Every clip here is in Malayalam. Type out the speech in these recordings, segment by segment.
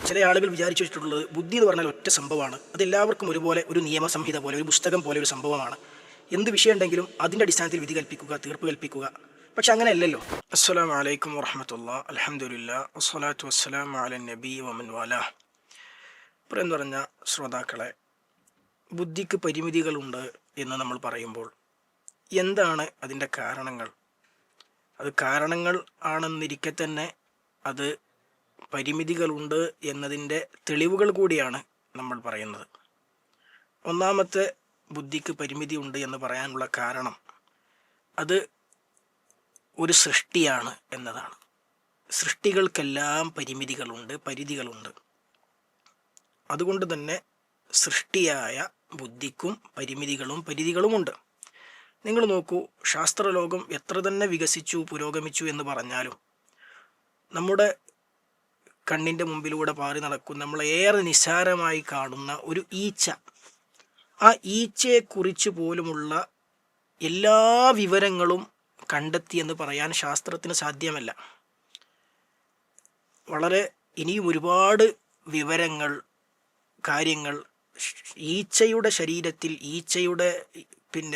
ചില ആളുകൾ വിചാരിച്ചു വെച്ചിട്ടുള്ളത് ബുദ്ധി എന്ന് പറഞ്ഞാൽ ഒറ്റ സംഭവമാണ്, അതെല്ലാവർക്കും ഒരുപോലെ ഒരു നിയമസംഹിത പോലെ ഒരു പുസ്തകം പോലെ ഒരു സംഭവമാണ്. എന്ത് വിഷയം ഉണ്ടെങ്കിലും അതിൻ്റെ അടിസ്ഥാനത്തിൽ വിധി കൽപ്പിക്കുക, തീർപ്പ് കൽപ്പിക്കുക. പക്ഷെ അങ്ങനെയല്ലല്ലോ. അസ്സലാമു അലൈക്കും വറഹ്മത്തുള്ളാഹി, അൽഹംദുലില്ലാഹ്, വസ്സലാത്തു വസ്സലാമു അലൻ നബി വമൻ വാലാഹ്. എന്ന് പറഞ്ഞ ശ്രോതാക്കളെ, ബുദ്ധിക്ക് പരിമിതികളുണ്ട് എന്ന് നമ്മൾ പറയുമ്പോൾ എന്താണ് അതിൻ്റെ കാരണങ്ങൾ? അത് കാരണങ്ങൾ ആണെന്നിരിക്കെ തന്നെ അത് പരിമിതികളുണ്ട് എന്നതിൻ്റെ തെളിവുകൾ കൂടിയാണ് നമ്മൾ പറയുന്നത്. ഒന്നാമത്തെ ബുദ്ധിക്ക് പരിമിതി ഉണ്ട് എന്ന് പറയാനുള്ള കാരണം അത് ഒരു സൃഷ്ടിയാണ് എന്നതാണ്. സൃഷ്ടികൾക്കെല്ലാം പരിമിതികളുണ്ട്, പരിധികളുണ്ട്. അതുകൊണ്ട് തന്നെ സൃഷ്ടിയായ ബുദ്ധിക്കും പരിമിതികളും പരിധികളുമുണ്ട്. നിങ്ങൾ നോക്കൂ, ശാസ്ത്രലോകം എത്ര തന്നെ വികസിച്ചു പുരോഗമിച്ചു എന്ന് പറഞ്ഞാലും നമ്മുടെ കണ്ണിൻ്റെ മുമ്പിലൂടെ പാറി നടക്കുന്ന നമ്മളേറെ നിസ്സാരമായി കാണുന്ന ഒരു ഈച്ച, ആ ഈച്ചയെക്കുറിച്ച് പോലുമുള്ള എല്ലാ വിവരങ്ങളും കണ്ടെത്തിയെന്ന് പറയാൻ ശാസ്ത്രത്തിന് സാധ്യമല്ല. വളരെ ഇനിയും ഒരുപാട് വിവരങ്ങൾ, കാര്യങ്ങൾ ഈച്ചയുടെ ശരീരത്തിൽ, ഈച്ചയുടെ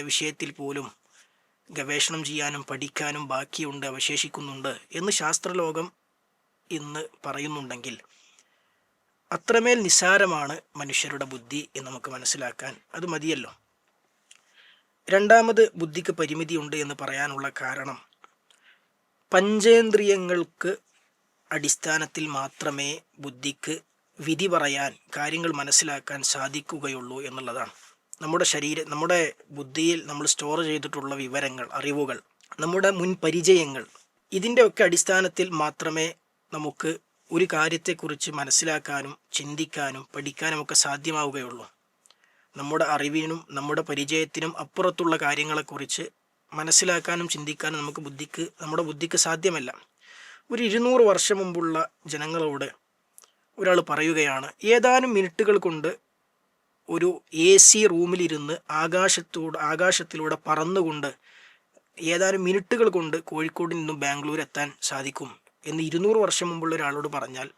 വിഷയത്തിൽ പോലും ഗവേഷണം ചെയ്യാനും പഠിക്കാനും ബാക്കിയുണ്ട്, അവശേഷിക്കുന്നുണ്ട് എന്ന് ശാസ്ത്രലോകം ഇന്ന് പറയുന്നുണ്ടെങ്കിൽ അത്രമേൽ നിസ്സാരമാണ് മനുഷ്യരുടെ ബുദ്ധി എന്ന് നമുക്ക് മനസ്സിലാക്കാൻ അത് മതിയല്ലോ. രണ്ടാമത് ബുദ്ധിക്ക് പരിമിതിയുണ്ട് എന്ന് പറയാനുള്ള കാരണം പഞ്ചേന്ദ്രിയങ്ങൾക്ക് അടിസ്ഥാനത്തിൽ മാത്രമേ ബുദ്ധിക്ക് വിധി പറയാൻ, കാര്യങ്ങൾ മനസ്സിലാക്കാൻ സാധിക്കുകയുള്ളൂ എന്നുള്ളതാണ്. നമ്മുടെ ബുദ്ധിയിൽ നമ്മൾ സ്റ്റോർ ചെയ്തിട്ടുള്ള വിവരങ്ങൾ, അറിവുകൾ, നമ്മുടെ മുൻ പരിചയങ്ങൾ, ഇതിൻ്റെയൊക്കെ അടിസ്ഥാനത്തിൽ മാത്രമേ നമുക്ക് ഒരു കാര്യത്തെക്കുറിച്ച് മനസ്സിലാക്കാനും ചിന്തിക്കാനും പഠിക്കാനും ഒക്കെ സാധ്യമാവുകയുള്ളൂ. നമ്മുടെ അറിവിനും നമ്മുടെ പരിചയത്തിനും അപ്പുറത്തുള്ള കാര്യങ്ങളെക്കുറിച്ച് മനസ്സിലാക്കാനും ചിന്തിക്കാനും നമ്മുടെ ബുദ്ധിക്ക് സാധ്യമല്ല. ഒരു 200 വർഷം മുമ്പുള്ള ജനങ്ങളോട് ഒരാൾ പറയുകയാണ്, ഏതാനും മിനിറ്റുകൾ കൊണ്ട് ഒരു AC റൂമിലിരുന്ന് ആകാശത്തിലൂടെ പറന്നുകൊണ്ട് ഏതാനും മിനിറ്റുകൾ കൊണ്ട് കോഴിക്കോട് നിന്നും ബാംഗ്ലൂർ എത്താൻ സാധിക്കും എന്ന് 200 വർഷം മുമ്പുള്ള ഒരാളോട് പറഞ്ഞാൽ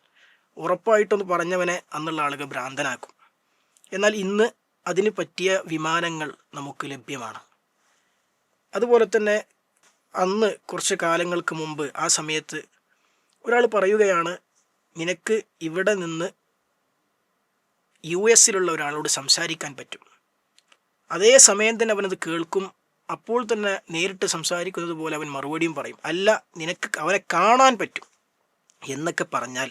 ഉറപ്പായിട്ടൊന്ന് പറഞ്ഞവനെ അന്നുള്ള ആളുകൾ ഭ്രാന്തനാക്കും. എന്നാൽ ഇന്ന് അതിന് പറ്റിയ വിമാനങ്ങൾ നമുക്ക് ലഭ്യമാണ്. അതുപോലെ തന്നെ അന്ന് കുറച്ച് കാലങ്ങൾക്ക് മുമ്പ് ആ സമയത്ത് ഒരാൾ പറയുകയാണ്, നിനക്ക് ഇവിടെ നിന്ന് US ഒരാളോട് സംസാരിക്കാൻ പറ്റും. അതേ സമയം തന്നെ അവനത് കേൾക്കും. അപ്പോൾ തന്നെ നേരിട്ട് സംസാരിക്കുന്നത് പോലെ അവൻ മറുപടിയും പറയും. അല്ല, നിനക്ക് അവനെ കാണാൻ പറ്റും എന്നൊക്കെ പറഞ്ഞാൽ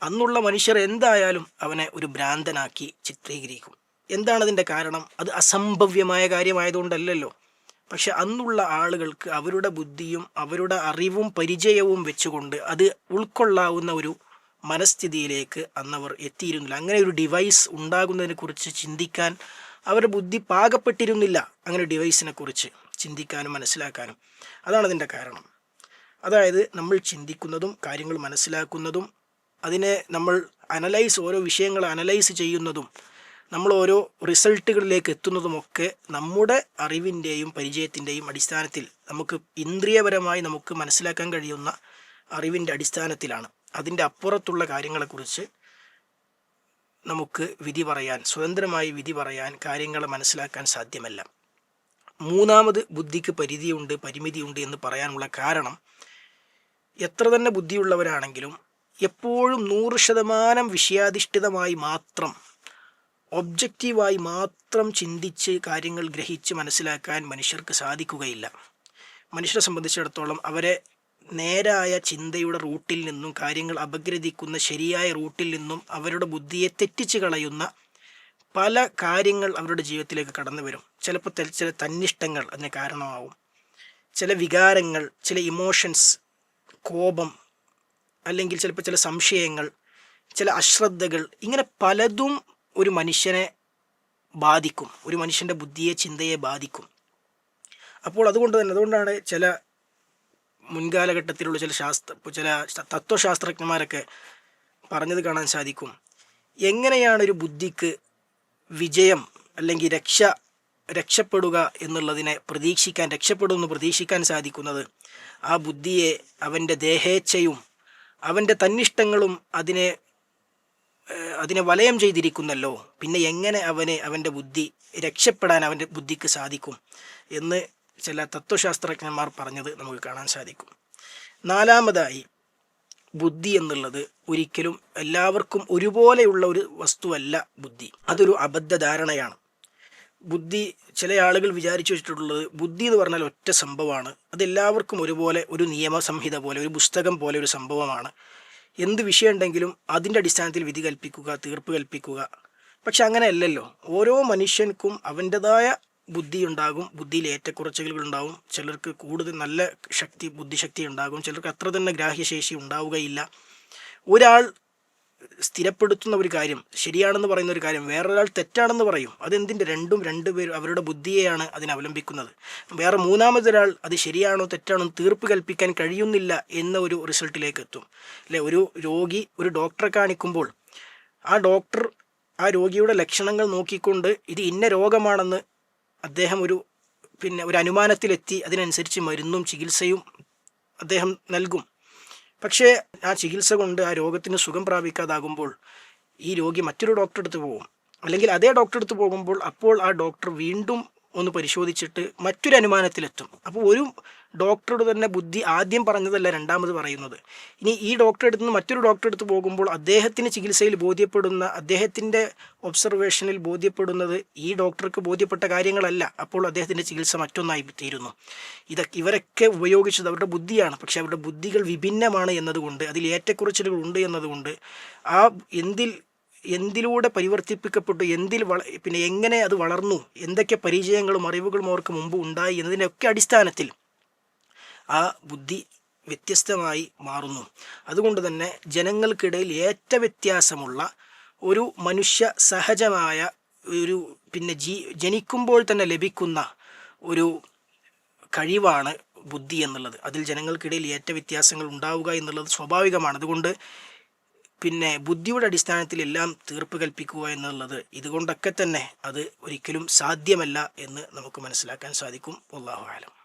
അന്നുള്ള മനുഷ്യർ എന്തായാലും അവനെ ഒരു ഭ്രാന്തനാക്കി ചിത്രീകരിക്കും. എന്താണതിൻ്റെ കാരണം? അത് അസംഭവ്യമായ കാര്യമായതുകൊണ്ടല്ലല്ലോ. പക്ഷെ അന്നുള്ള ആളുകൾക്ക് അവരുടെ ബുദ്ധിയും അവരുടെ അറിവും പരിചയവും വെച്ചുകൊണ്ട് അത് ഉൾക്കൊള്ളാവുന്ന ഒരു മനസ്ഥിതിയിലേക്ക് അന്നവർ എത്തിയിരുന്നില്ല. അങ്ങനെ ഒരു ഡിവൈസ് ഉണ്ടാകുന്നതിനെ കുറിച്ച് ചിന്തിക്കാൻ അവരുടെ ബുദ്ധി പാകപ്പെട്ടിരുന്നില്ല, അങ്ങനെ ഡിവൈസിനെ കുറിച്ച് ചിന്തിക്കാനും മനസ്സിലാക്കാനും. അതാണ് അതിൻ്റെ കാരണം. അതായത് നമ്മൾ ചിന്തിക്കുന്നതും കാര്യങ്ങൾ മനസ്സിലാക്കുന്നതും അതിനെ നമ്മൾ ഓരോ വിഷയങ്ങൾ അനലൈസ് ചെയ്യുന്നതും നമ്മൾ ഓരോ റിസൾട്ടുകളിലേക്ക് എത്തുന്നതുമൊക്കെ നമ്മുടെ അറിവിൻ്റെയും പരിചയത്തിൻ്റെയും അടിസ്ഥാനത്തിൽ, നമുക്ക് ഇന്ദ്രിയപരമായി നമുക്ക് മനസ്സിലാക്കാൻ കഴിയുന്ന അറിവിൻ്റെ അടിസ്ഥാനത്തിലാണ്. അതിൻ്റെ അപ്പുറത്തുള്ള കാര്യങ്ങളെക്കുറിച്ച് നമുക്ക് വിധി പറയാൻ, സ്വതന്ത്രമായി വിധി പറയാൻ, കാര്യങ്ങളെ മനസ്സിലാക്കാൻ സാധ്യമല്ല. മൂന്നാമത് ബുദ്ധിക്ക് പരിമിതിയുണ്ട് എന്ന് പറയാനുള്ള കാരണം, എത്ര തന്നെ ബുദ്ധിയുള്ളവരാണെങ്കിലും എപ്പോഴും 100% വിഷയാധിഷ്ഠിതമായി മാത്രം, ഒബ്ജക്റ്റീവായി മാത്രം ചിന്തിച്ച് കാര്യങ്ങൾ ഗ്രഹിച്ച് മനസ്സിലാക്കാൻ മനുഷ്യർക്ക് സാധിക്കുകയില്ല. മനുഷ്യരെ സംബന്ധിച്ചിടത്തോളം അവരെ നേരായ ചിന്തയുടെ റൂട്ടിൽ നിന്നും, കാര്യങ്ങൾ അപഗ്രഥിക്കുന്ന ശരിയായ റൂട്ടിൽ നിന്നും അവരുടെ ബുദ്ധിയെ തെറ്റിച്ച് കളയുന്ന പല കാര്യങ്ങൾ അവരുടെ ജീവിതത്തിലേക്ക് കടന്നു വരും. ചിലപ്പോൾ ചില തന്നിഷ്ടങ്ങൾ അതിന് കാരണമാവും, ചില വികാരങ്ങൾ, ചില ഇമോഷൻസ്, കോപം, അല്ലെങ്കിൽ ചിലപ്പോൾ ചില സംശയങ്ങൾ, ചില അശ്രദ്ധകൾ, ഇങ്ങനെ പലതും ഒരു മനുഷ്യനെ ബാധിക്കും, ഒരു മനുഷ്യൻ്റെ ബുദ്ധിയെ, ചിന്തയെ ബാധിക്കും. അപ്പോൾ അതുകൊണ്ടാണ് ചില മുൻകാലഘട്ടത്തിലുള്ള ചില തത്വശാസ്ത്രജ്ഞന്മാരൊക്കെ പറഞ്ഞത് കാണാൻ സാധിക്കും, എങ്ങനെയാണ് ഒരു ബുദ്ധിക്ക് വിജയം അല്ലെങ്കിൽ രക്ഷപ്പെടുക എന്നുള്ളതിനെ രക്ഷപ്പെടുമെന്ന് പ്രതീക്ഷിക്കാൻ സാധിക്കുന്നത്? ആ ബുദ്ധിയെ അവൻ്റെ ദേഹേച്ഛയും അവൻ്റെ തന്നിഷ്ടങ്ങളും അതിനെ അതിനെ വലയം ചെയ്തിരിക്കുന്നല്ലോ, പിന്നെ എങ്ങനെ അവൻ്റെ ബുദ്ധി രക്ഷപ്പെടാൻ അവൻ്റെ ബുദ്ധിക്ക് സാധിക്കും എന്ന് ചില തത്വശാസ്ത്രജ്ഞന്മാർ പറഞ്ഞത് നമുക്ക് കാണാൻ സാധിക്കും. നാലാമതായി, ബുദ്ധി എന്നുള്ളത് ഒരിക്കലും എല്ലാവർക്കും ഒരുപോലെയുള്ള ഒരു വസ്തുവല്ല ബുദ്ധി. അതൊരു അബദ്ധധാരണയാണ്. ബുദ്ധി, ചില ആളുകൾ വിചാരിച്ചു വെച്ചിട്ടുള്ളത് ബുദ്ധി എന്ന് പറഞ്ഞാൽ ഒറ്റ സംഭവമാണ്, അതെല്ലാവർക്കും ഒരുപോലെ, ഒരു നിയമസംഹിത പോലെ, ഒരു പുസ്തകം പോലെ ഒരു സംഭവമാണ്. എന്ത് വിഷയം ഉണ്ടെങ്കിലും അതിൻ്റെ അടിസ്ഥാനത്തിൽ വിധി കൽപ്പിക്കുക, തീർപ്പ് കൽപ്പിക്കുക. പക്ഷെ അങ്ങനെയല്ലല്ലോ. ഓരോ മനുഷ്യൻക്കും അവൻ്റെതായ ബുദ്ധി ഉണ്ടാകും, ബുദ്ധിയിൽ ഏറ്റക്കുറച്ചുകൾ ഉണ്ടാകും. ചിലർക്ക് കൂടുതൽ നല്ല ബുദ്ധിശക്തി ഉണ്ടാകും, ചിലർക്ക് അത്ര തന്നെ ഗ്രാഹ്യശേഷി ഉണ്ടാവുകയില്ല. ഒരാൾ സ്ഥിരപ്പെടുത്തുന്ന ഒരു കാര്യം ശരിയാണെന്ന് പറയുന്ന ഒരു കാര്യം വേറൊരാൾ തെറ്റാണെന്ന് പറയും. അതെന്തിൻ്റെ? രണ്ടുപേരും അവരുടെ ബുദ്ധിയെയാണ് അതിനവലംബിക്കുന്നത്. വേറെ മൂന്നാമതൊരാൾ അത് ശരിയാണോ തെറ്റാണോ തീർപ്പ് കൽപ്പിക്കാൻ കഴിയുന്നില്ല എന്ന ഒരു റിസൾട്ടിലേക്ക് എത്തും. അല്ലെ, ഒരു രോഗി ഒരു ഡോക്ടറെ കാണിക്കുമ്പോൾ ആ ഡോക്ടർ ആ രോഗിയുടെ ലക്ഷണങ്ങൾ നോക്കിക്കൊണ്ട് ഇത് ഇന്ന രോഗമാണെന്ന് അദ്ദേഹം ഒരു അനുമാനത്തിലെത്തി അതിനനുസരിച്ച് മരുന്നും ചികിത്സയും അദ്ദേഹം നൽകും. പക്ഷേ ആ ചികിത്സ കൊണ്ട് ആ രോഗത്തിന് സുഖം പ്രാപിക്കാതാകുമ്പോൾ ഈ രോഗി മറ്റൊരു ഡോക്ടറെ അടുത്ത് പോകും. അല്ലെങ്കിൽ അതേ ഡോക്ടറെ അടുത്ത് പോകുമ്പോൾ അപ്പോൾ ആ ഡോക്ടർ വീണ്ടും ഒന്ന് പരിശോധിച്ചിട്ട് മറ്റൊരു അനുമാനത്തിലെത്തും. അപ്പോൾ ഒരു ഡോക്ടറുടെ തന്നെ ബുദ്ധി ആദ്യം പറഞ്ഞതല്ല രണ്ടാമത് പറയുന്നത്. ഇനി ഈ ഡോക്ടറെ അടുത്ത് നിന്ന് മറ്റൊരു ഡോക്ടറെ അടുത്ത് പോകുമ്പോൾ അദ്ദേഹത്തിന് ചികിത്സയിൽ ബോധ്യപ്പെടുന്ന, അദ്ദേഹത്തിൻ്റെ ഒബ്സർവേഷനിൽ ബോധ്യപ്പെടുന്നത് ഈ ഡോക്ടർക്ക് ബോധ്യപ്പെട്ട കാര്യങ്ങളല്ല. അപ്പോൾ അദ്ദേഹത്തിൻ്റെ ചികിത്സ മറ്റൊന്നായി തീരുന്നു. ഇവരൊക്കെ ഉപയോഗിച്ചത് അവരുടെ ബുദ്ധിയാണ്. പക്ഷെ അവരുടെ ബുദ്ധികൾ വിഭിന്നമാണ് എന്നതുകൊണ്ട്, അതിൽ ഏറ്റക്കുറച്ചിലുകൾ ഉണ്ട് എന്നതുകൊണ്ട്, ആ എന്തിലൂടെ പരിവർത്തിപ്പിക്കപ്പെട്ടു, എങ്ങനെ അത് വളർന്നു, എന്തൊക്കെ പരിചയങ്ങളും അറിവുകളും അവർക്ക് മുമ്പ് ഉണ്ടായി എന്നതിൻ്റെയൊക്കെ അടിസ്ഥാനത്തിൽ ആ ബുദ്ധി വ്യത്യസ്തമായി മാറുന്നു. അതുകൊണ്ട് തന്നെ ജനങ്ങൾക്കിടയിൽ വ്യത്യാസമുള്ള ഒരു മനുഷ്യ സഹജമായ ഒരു ജനിക്കുമ്പോൾ തന്നെ ലഭിക്കുന്ന ഒരു കഴിവാണ് ബുദ്ധി എന്നുള്ളത്. അതിൽ ജനങ്ങൾക്കിടയിൽ വ്യത്യാസങ്ങൾ ഉണ്ടാവുക എന്നുള്ളത് സ്വാഭാവികമാണ്. അതുകൊണ്ട് ബുദ്ധിയുടെ അടിസ്ഥാനത്തിൽ എല്ലാം തീർപ്പ് കൽപ്പിക്കുക എന്നുള്ളത് ഇതുകൊണ്ടൊക്കെ തന്നെ അത് ഒരിക്കലും സാധ്യമല്ല എന്ന് നമുക്ക് മനസ്സിലാക്കാൻ സാധിക്കും. വല്ലാഹു അലം.